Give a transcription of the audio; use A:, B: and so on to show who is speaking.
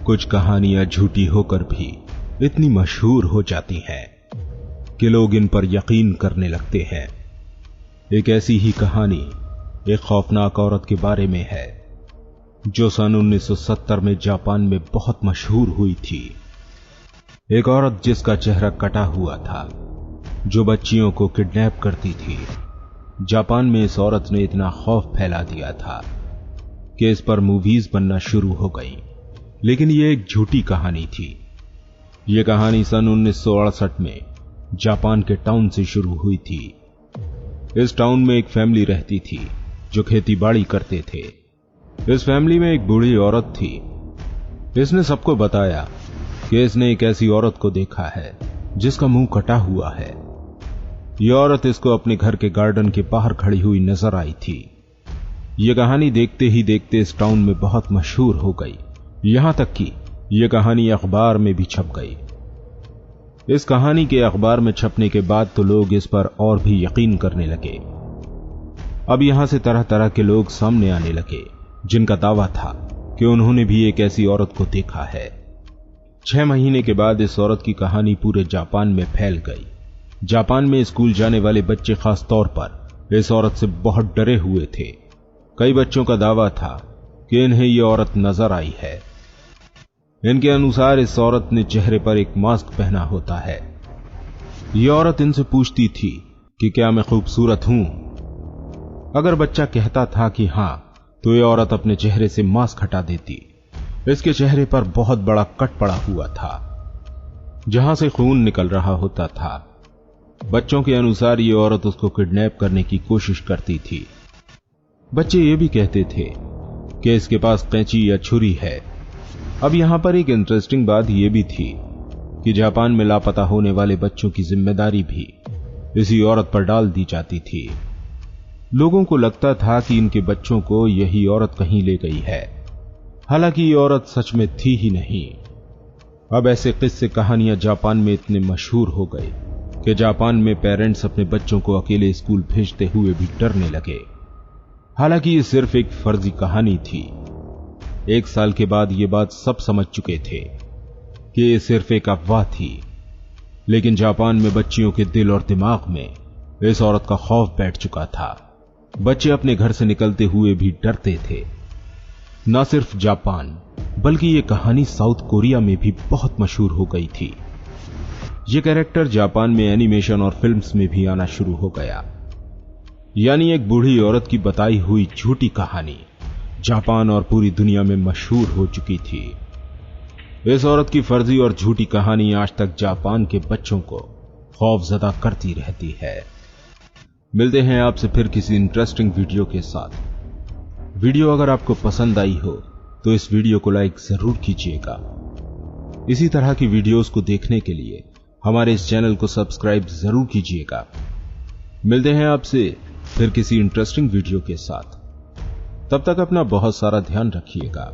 A: कुछ कहानियां झूठी होकर भी इतनी मशहूर हो जाती हैं कि लोग इन पर यकीन करने लगते हैं। एक ऐसी ही कहानी एक खौफनाक औरत के बारे में है जो सन 1970 में जापान में बहुत मशहूर हुई थी। एक औरत जिसका चेहरा कटा हुआ था, जो बच्चियों को किडनैप करती थी। जापान में इस औरत ने इतना खौफ फैला दिया था कि इस पर मूवीज बनना शुरू हो गई। लेकिन यह एक झूठी कहानी थी। यह कहानी सन 1968 में जापान के टाउन से शुरू हुई थी। इस टाउन में एक फैमिली रहती थी जो खेतीबाड़ी करते थे। इस फैमिली में एक बूढ़ी औरत थी। इसने सबको बताया कि इसने एक ऐसी औरत को देखा है जिसका मुंह कटा हुआ है। यह औरत इसको अपने घर के गार्डन के बाहर खड़ी हुई नजर आई थी। यह कहानी देखते ही देखते इस टाउन में बहुत मशहूर हो गई, यहां तक कि यह कहानी अखबार में भी छप गई। इस कहानी के अखबार में छपने के बाद तो लोग इस पर और भी यकीन करने लगे। अब यहां से तरह तरह के लोग सामने आने लगे जिनका दावा था कि उन्होंने भी एक ऐसी औरत को देखा है। 6 महीने के बाद इस औरत की कहानी पूरे जापान में फैल गई। जापान में स्कूल जाने वाले बच्चे खास तौर पर इस औरत से बहुत डरे हुए थे। कई बच्चों का दावा था कि इन्हें यह औरत नजर आई है। इनके अनुसार इस औरत ने चेहरे पर एक मास्क पहना होता है। यह औरत इनसे पूछती थी कि क्या मैं खूबसूरत हूं। अगर बच्चा कहता था कि हां, तो यह औरत अपने चेहरे से मास्क हटा देती। इसके चेहरे पर बहुत बड़ा कट पड़ा हुआ था जहां से खून निकल रहा होता था। बच्चों के अनुसार यह औरत उसको किडनैप करने की कोशिश करती थी। बच्चे ये भी कहते थे कि इसके पास कैंची या छुरी है। अब यहां पर एक इंटरेस्टिंग बात यह भी थी कि जापान में लापता होने वाले बच्चों की जिम्मेदारी भी इसी औरत पर डाल दी जाती थी। लोगों को लगता था कि इनके बच्चों को यही औरत कहीं ले गई है, हालांकि ये औरत सच में थी ही नहीं। अब ऐसे किस्से कहानियां जापान में इतने मशहूर हो गए कि जापान में पेरेंट्स अपने बच्चों को अकेले स्कूल भेजते हुए भी डरने लगे। हालांकि ये सिर्फ एक फर्जी कहानी थी। 1 साल के बाद ये बात सब समझ चुके थे कि ये सिर्फ एक अफवाह थी। लेकिन जापान में बच्चियों के दिल और दिमाग में इस औरत का खौफ बैठ चुका था। बच्चे अपने घर से निकलते हुए भी डरते थे। न सिर्फ जापान, बल्कि ये कहानी साउथ कोरिया में भी बहुत मशहूर हो गई थी। ये कैरेक्टर जापान में एनिमेशन और फिल्म्स में भी आना शुरू हो गया। यानी एक बूढ़ी औरत की बताई हुई झूठी कहानी जापान और पूरी दुनिया में मशहूर हो चुकी थी। इस औरत की फर्जी और झूठी कहानी आज तक जापान के बच्चों को खौफजदा करती रहती है। मिलते हैं आपसे फिर किसी इंटरेस्टिंग वीडियो के साथ। वीडियो अगर आपको पसंद आई हो तो इस वीडियो को लाइक जरूर कीजिएगा। इसी तरह की वीडियोस को देखने के लिए हमारे इस चैनल को सब्सक्राइब जरूर कीजिएगा। मिलते हैं आपसे फिर किसी इंटरेस्टिंग वीडियो के साथ। तब तक अपना बहुत सारा ध्यान रखिएगा।